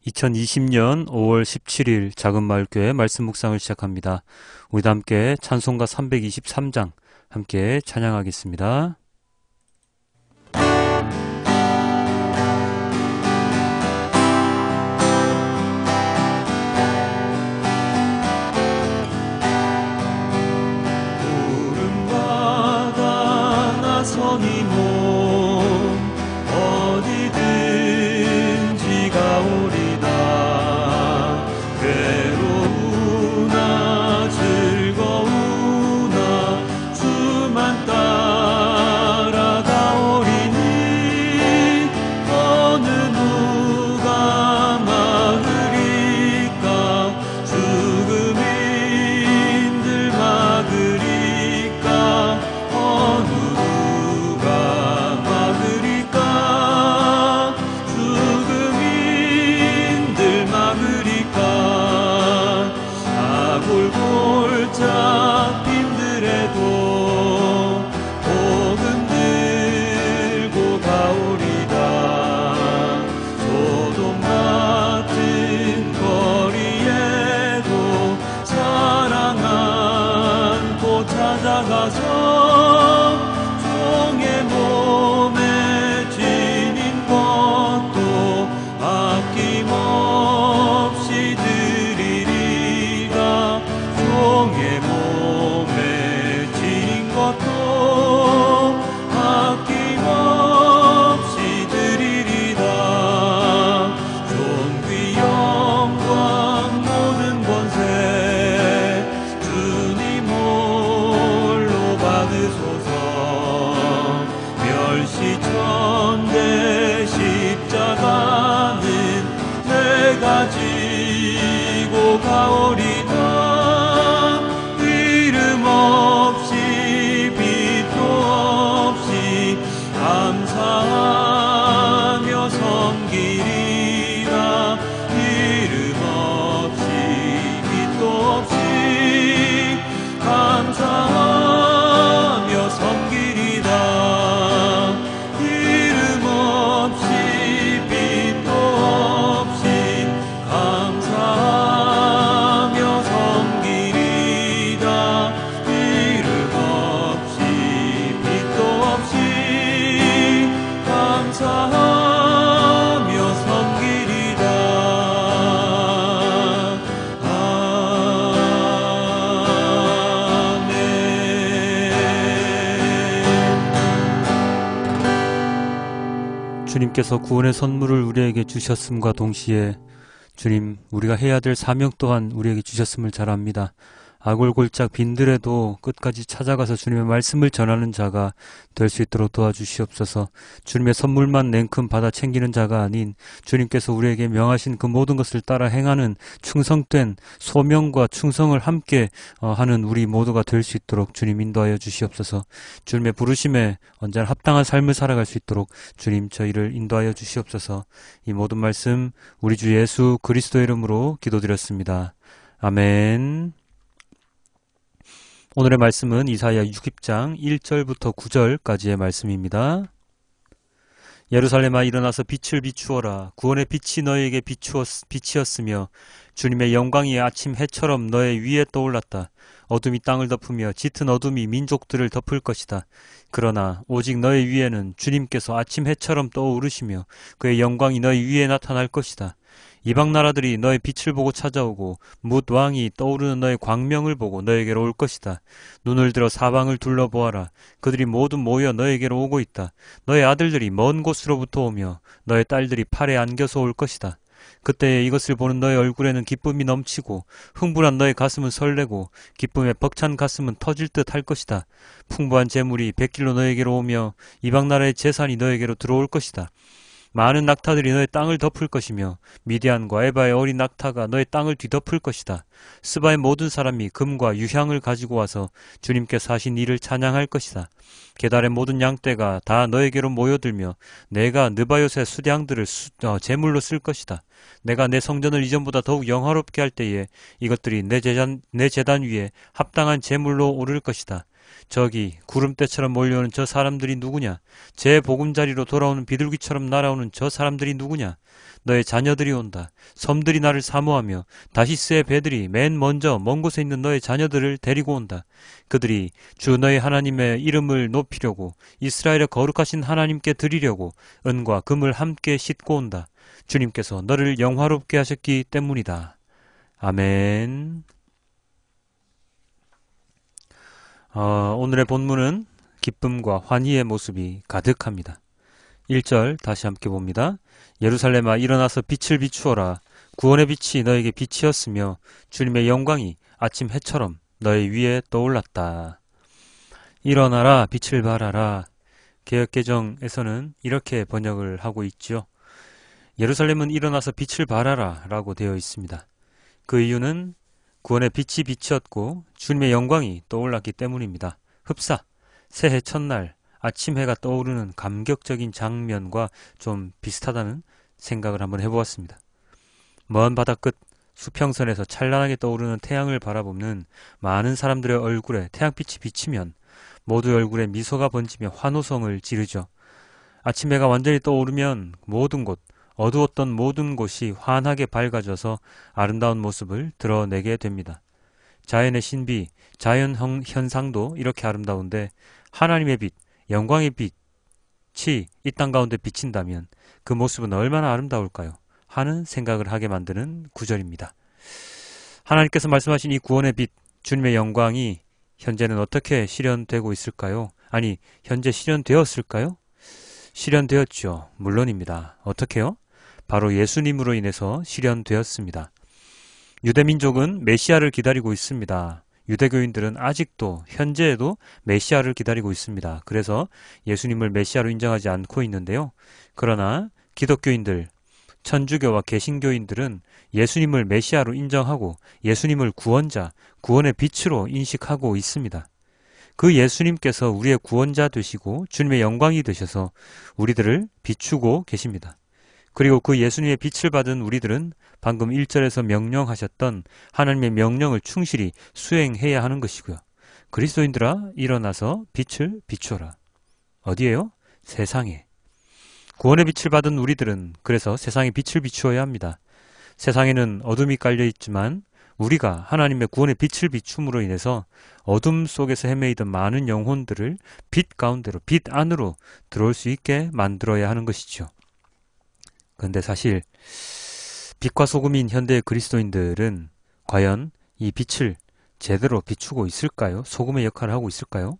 2020년 5월 17일 작은마을교회 말씀 묵상을 시작합니다. 우리 다 함께 찬송가 323장 함께 찬양하겠습니다. 푸른 바다 나서니 어디든지 가오리다. 괴로우나 즐거우나 주만 따라가오리니 어느 누가 막으리까. 죽음인들 막으리까. 어느 누가 막으리까. 죽음인들 막으리까. 아골골짝 힘들에도 복음 들고 가오리다. 소돔 같은 거리에도 사랑 안고 찾아가서 종의 몸에 지닌 것도 아낌없이 드리리라. 종의 몸에 지닌 것도 아낌없이 드리리라. 존귀 영광 모든 권세 주님 홀로 받으소서. 멸시천대 십자가는 내가 지고 가오리다. 이름 없이 빛도 없이 감사하며 섬기리라. 이름 없이 빛도 없이 감사하며 섬기리라. 이름 없이 빛도 없이 감사하며 섬기리라. 이름 없이 빛도 없이 감사하며 섬기리라. 아멘. 주님께서 구원의 선물을 우리에게 주셨음과 동시에 주님, 우리가 해야 될 사명 또한 우리에게 주셨음을 잘 압니다. 아골골짝 빈들에도 끝까지 찾아가서 주님의 말씀을 전하는 자가 될 수 있도록 도와주시옵소서. 주님의 선물만 냉큼 받아 챙기는 자가 아닌 주님께서 우리에게 명하신 그 모든 것을 따라 행하는 충성된 소명과 충성을 함께 하는 우리 모두가 될 수 있도록 주님 인도하여 주시옵소서. 주님의 부르심에 언제나 합당한 삶을 살아갈 수 있도록 주님 저희를 인도하여 주시옵소서. 이 모든 말씀 우리 주 예수 그리스도의 이름으로 기도드렸습니다. 아멘. 오늘의 말씀은 이사야 60장 1절부터 9절까지의 말씀입니다. 예루살렘아 일어나서 빛을 비추어라. 구원의 빛이 너에게 빛이었으며 주님의 영광이 아침 해처럼 너의 위에 떠올랐다. 어둠이 땅을 덮으며 짙은 어둠이 민족들을 덮을 것이다. 그러나 오직 너의 위에는 주님께서 아침 해처럼 떠오르시며 그의 영광이 너의 위에 나타날 것이다. 이방 나라들이 너의 빛을 보고 찾아오고 뭇 왕이 떠오르는 너의 광명을 보고 너에게로 올 것이다. 눈을 들어 사방을 둘러보아라. 그들이 모두 모여 너에게로 오고 있다. 너의 아들들이 먼 곳으로부터 오며 너의 딸들이 팔에 안겨서 올 것이다. 그때 이것을 보는 너의 얼굴에는 기쁨이 넘치고 흥분한 너의 가슴은 설레고 기쁨에 벅찬 가슴은 터질 듯 할 것이다. 풍부한 재물이 백길로 너에게로 오며 이방 나라의 재산이 너에게로 들어올 것이다. 많은 낙타들이 너의 땅을 덮을 것이며 미디안과 에바의 어린 낙타가 너의 땅을 뒤덮을 것이다. 스바의 모든 사람이 금과 유향을 가지고 와서 주님께서 하신 일을 찬양할 것이다. 게달의 모든 양떼가 다 너에게로 모여들며 내가 느바요의 수량들을 제물로 쓸 것이다. 내가 내 성전을 이전보다 더욱 영화롭게 할 때에 이것들이 내 제단 위에 합당한 제물로 오를 것이다. 저기 구름대처럼 몰려오는 저 사람들이 누구냐? 제 보금자리로 돌아오는 비둘기처럼 날아오는 저 사람들이 누구냐? 너의 자녀들이 온다. 섬들이 나를 사모하며 다시스의 배들이 맨 먼저 먼 곳에 있는 너의 자녀들을 데리고 온다. 그들이 주 너의 하나님의 이름을 높이려고 이스라엘의 거룩하신 하나님께 드리려고 은과 금을 함께 싣고 온다. 주님께서 너를 영화롭게 하셨기 때문이다. 아멘. 오늘의 본문은 기쁨과 환희의 모습이 가득합니다. 1절 다시 함께 봅니다. 예루살렘아 일어나서 빛을 비추어라. 구원의 빛이 너에게 빛이었으며 주님의 영광이 아침 해처럼 너의 위에 떠올랐다. 일어나라 빛을 발하라. 개역개정에서는 이렇게 번역을 하고 있죠. 예루살렘은 일어나서 빛을 발하라 라고 되어 있습니다. 그 이유는 구원의 빛이 비치었고 주님의 영광이 떠올랐기 때문입니다. 흡사, 새해 첫날 아침 해가 떠오르는 감격적인 장면과 좀 비슷하다는 생각을 한번 해보았습니다. 먼 바다끝 수평선에서 찬란하게 떠오르는 태양을 바라보는 많은 사람들의 얼굴에 태양빛이 비치면 모두의 얼굴에 미소가 번지며 환호성을 지르죠. 아침 해가 완전히 떠오르면 모든 곳, 어두웠던 모든 곳이 환하게 밝아져서 아름다운 모습을 드러내게 됩니다. 자연의 신비, 자연 현상도 이렇게 아름다운데 하나님의 빛, 영광의 빛이 이 땅 가운데 비친다면 그 모습은 얼마나 아름다울까요? 하는 생각을 하게 만드는 구절입니다. 하나님께서 말씀하신 이 구원의 빛, 주님의 영광이 현재는 어떻게 실현되고 있을까요? 아니, 현재 실현되었을까요? 실현되었죠. 물론입니다. 어떻게요? 바로 예수님으로 인해서 실현되었습니다. 유대민족은 메시아를 기다리고 있습니다. 유대교인들은 아직도 현재에도 메시아를 기다리고 있습니다. 그래서 예수님을 메시아로 인정하지 않고 있는데요. 그러나 기독교인들, 천주교와 개신교인들은 예수님을 메시아로 인정하고 예수님을 구원자, 구원의 빛으로 인식하고 있습니다. 그 예수님께서 우리의 구원자 되시고 주님의 영광이 되셔서 우리들을 비추고 계십니다. 그리고 그 예수님의 빛을 받은 우리들은 방금 1절에서 명령하셨던 하나님의 명령을 충실히 수행해야 하는 것이고요. 그리스도인들아 일어나서 빛을 비추어라. 어디에요? 세상에. 구원의 빛을 받은 우리들은 그래서 세상에 빛을 비추어야 합니다. 세상에는 어둠이 깔려 있지만 우리가 하나님의 구원의 빛을 비춤으로 인해서 어둠 속에서 헤매이던 많은 영혼들을 빛 가운데로, 빛 안으로 들어올 수 있게 만들어야 하는 것이죠. 그런데 사실 빛과 소금인 현대의 그리스도인들은 과연 이 빛을 제대로 비추고 있을까요? 소금의 역할을 하고 있을까요?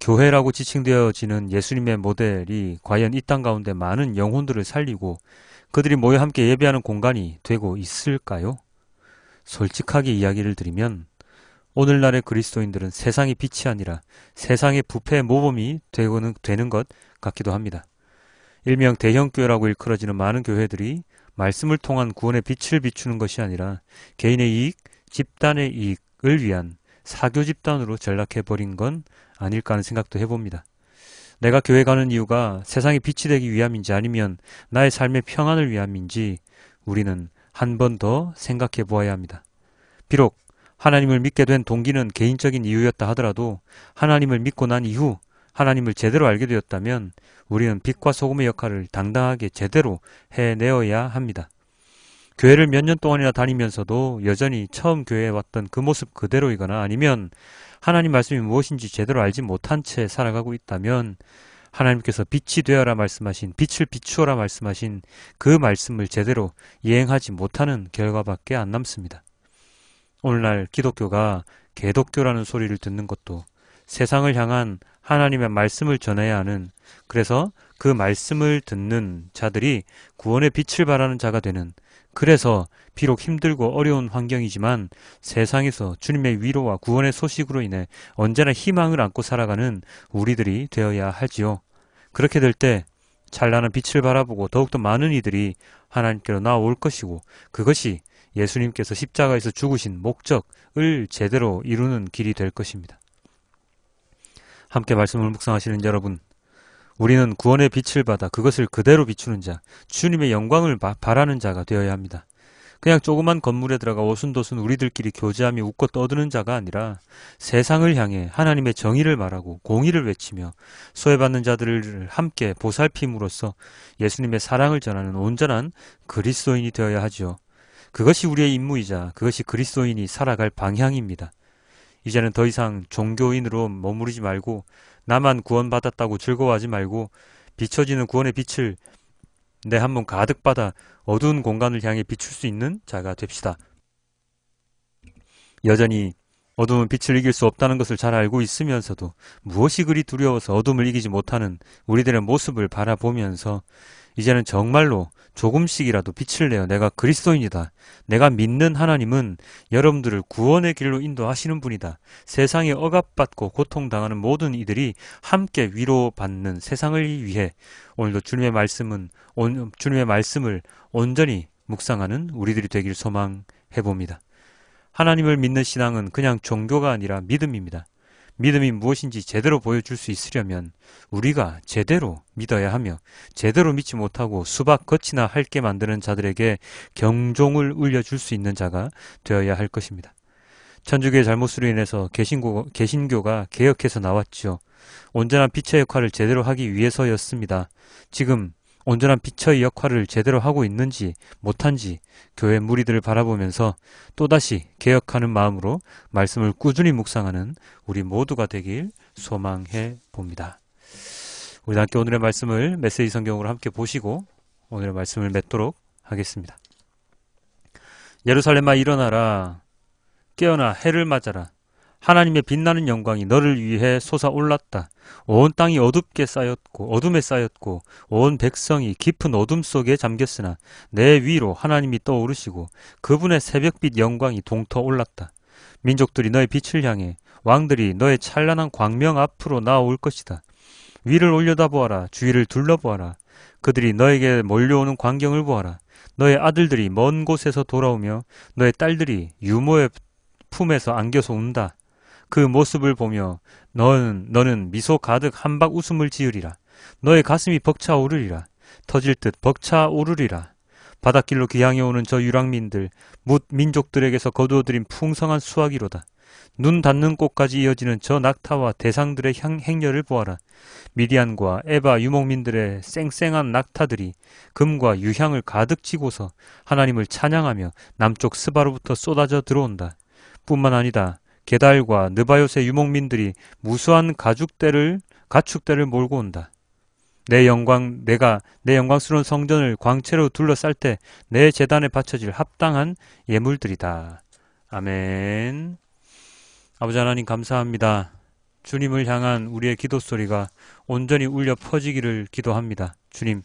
교회라고 지칭되어지는 예수님의 모델이 과연 이 땅 가운데 많은 영혼들을 살리고 그들이 모여 함께 예배하는 공간이 되고 있을까요? 솔직하게 이야기를 드리면 오늘날의 그리스도인들은 세상의 빛이 아니라 세상의 부패의 모범이 되는 것 같기도 합니다. 일명 대형교회라고 일컬어지는 많은 교회들이 말씀을 통한 구원의 빛을 비추는 것이 아니라 개인의 이익, 집단의 이익을 위한 사교 집단으로 전락해버린 건 아닐까 하는 생각도 해봅니다. 내가 교회 가는 이유가 세상의 빛이 되기 위함인지 아니면 나의 삶의 평안을 위함인지 우리는 한 번 더 생각해 보아야 합니다. 비록 하나님을 믿게 된 동기는 개인적인 이유였다 하더라도 하나님을 믿고 난 이후 하나님을 제대로 알게 되었다면 우리는 빛과 소금의 역할을 당당하게 제대로 해내어야 합니다. 교회를 몇 년 동안이나 다니면서도 여전히 처음 교회에 왔던 그 모습 그대로이거나 아니면 하나님 말씀이 무엇인지 제대로 알지 못한 채 살아가고 있다면 하나님께서 빛이 되어라 말씀하신, 빛을 비추어라 말씀하신 그 말씀을 제대로 이행하지 못하는 결과밖에 안 남습니다. 오늘날 기독교가 개독교라는 소리를 듣는 것도 세상을 향한 하나님의 말씀을 전해야 하는, 그래서 그 말씀을 듣는 자들이 구원의 빛을 발하는 자가 되는, 그래서 비록 힘들고 어려운 환경이지만 세상에서 주님의 위로와 구원의 소식으로 인해 언제나 희망을 안고 살아가는 우리들이 되어야 하지요. 그렇게 될 때 찬란한 빛을 바라보고 더욱더 많은 이들이 하나님께로 나올 것이고 그것이 예수님께서 십자가에서 죽으신 목적을 제대로 이루는 길이 될 것입니다. 함께 말씀을 묵상하시는 여러분, 우리는 구원의 빛을 받아 그것을 그대로 비추는 자, 주님의 영광을 바라는 자가 되어야 합니다. 그냥 조그만 건물에 들어가 오순도순 우리들끼리 교제하며 웃고 떠드는 자가 아니라 세상을 향해 하나님의 정의를 말하고 공의를 외치며 소외받는 자들을 함께 보살핌으로써 예수님의 사랑을 전하는 온전한 그리스도인이 되어야 하지요. 그것이 우리의 임무이자 그것이 그리스도인이 살아갈 방향입니다. 이제는 더 이상 종교인으로 머무르지 말고 나만 구원받았다고 즐거워하지 말고 비춰지는 구원의 빛을 내 한 몸 가득 받아 어두운 공간을 향해 비출 수 있는 자가 됩시다. 여전히 어둠은 빛을 이길 수 없다는 것을 잘 알고 있으면서도 무엇이 그리 두려워서 어둠을 이기지 못하는 우리들의 모습을 바라보면서 이제는 정말로 조금씩이라도 빛을 내어 내가 그리스도인이다. 내가 믿는 하나님은 여러분들을 구원의 길로 인도하시는 분이다. 세상에 억압받고 고통당하는 모든 이들이 함께 위로받는 세상을 위해 오늘도 주님의 말씀을 온전히 묵상하는 우리들이 되길 소망해 봅니다. 하나님을 믿는 신앙은 그냥 종교가 아니라 믿음입니다. 믿음이 무엇인지 제대로 보여줄 수 있으려면 우리가 제대로 믿어야 하며 제대로 믿지 못하고 수박 겉이나 핥게 만드는 자들에게 경종을 울려줄 수 있는 자가 되어야 할 것입니다. 천주교의 잘못으로 인해서 개신교가 개혁해서 나왔지요. 온전한 빛의 역할을 제대로 하기 위해서였습니다. 지금 온전한 빛의 역할을 제대로 하고 있는지 못한지 교회 무리들을 바라보면서 또다시 개혁하는 마음으로 말씀을 꾸준히 묵상하는 우리 모두가 되길 소망해 봅니다. 우리 함께 오늘의 말씀을 메시지 성경으로 함께 보시고 오늘의 말씀을 맺도록 하겠습니다. 예루살렘아 일어나라. 깨어나 해를 맞아라. 하나님의 빛나는 영광이 너를 위해 솟아올랐다. 온 땅이 어둠에 쌓였고 온 백성이 깊은 어둠 속에 잠겼으나 내 위로 하나님이 떠오르시고 그분의 새벽빛 영광이 동터올랐다. 민족들이 너의 빛을 향해 왕들이 너의 찬란한 광명 앞으로 나아올 것이다. 위를 올려다보아라. 주위를 둘러보아라. 그들이 너에게 몰려오는 광경을 보아라. 너의 아들들이 먼 곳에서 돌아오며 너의 딸들이 유모의 품에서 안겨서 운다. 그 모습을 보며 너는 미소 가득 한박 웃음을 지으리라. 너의 가슴이 벅차오르리라. 터질 듯 벅차오르리라. 바닷길로 귀향해 오는 저 유랑민들 뭇 민족들에게서 거두어들인 풍성한 수확이로다. 눈 닿는 곳까지 이어지는 저 낙타와 대상들의 행렬을 보아라. 미디안과 에바 유목민들의 쌩쌩한 낙타들이 금과 유향을 가득 지고서 하나님을 찬양하며 남쪽 스바로부터 쏟아져 들어온다. 뿐만 아니다. 게달과 느바요스의 유목민들이 무수한 가축대를 몰고 온다. 내가 내 영광스러운 성전을 광채로 둘러쌀 때 내 제단에 바쳐질 합당한 예물들이다. 아멘. 아버지 하나님 감사합니다. 주님을 향한 우리의 기도 소리가 온전히 울려 퍼지기를 기도합니다. 주님,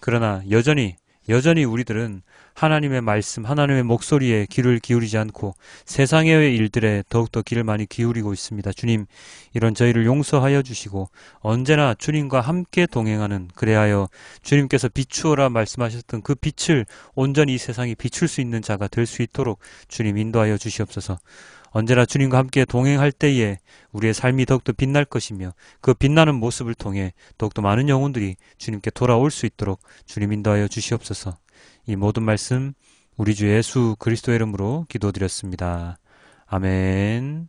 그러나 여전히 우리들은 하나님의 말씀, 하나님의 목소리에 귀를 기울이지 않고 세상의 일들에 더욱더 귀를 많이 기울이고 있습니다. 주님, 이런 저희를 용서하여 주시고 언제나 주님과 함께 동행하는, 그래하여 주님께서 비추어라 말씀하셨던 그 빛을 온전히 이 세상에 비출 수 있는 자가 될 수 있도록 주님 인도하여 주시옵소서. 언제나 주님과 함께 동행할 때에 우리의 삶이 더욱더 빛날 것이며 그 빛나는 모습을 통해 더욱더 많은 영혼들이 주님께 돌아올 수 있도록 주님 인도하여 주시옵소서. 이 모든 말씀 우리 주 예수 그리스도의 이름으로 기도드렸습니다. 아멘.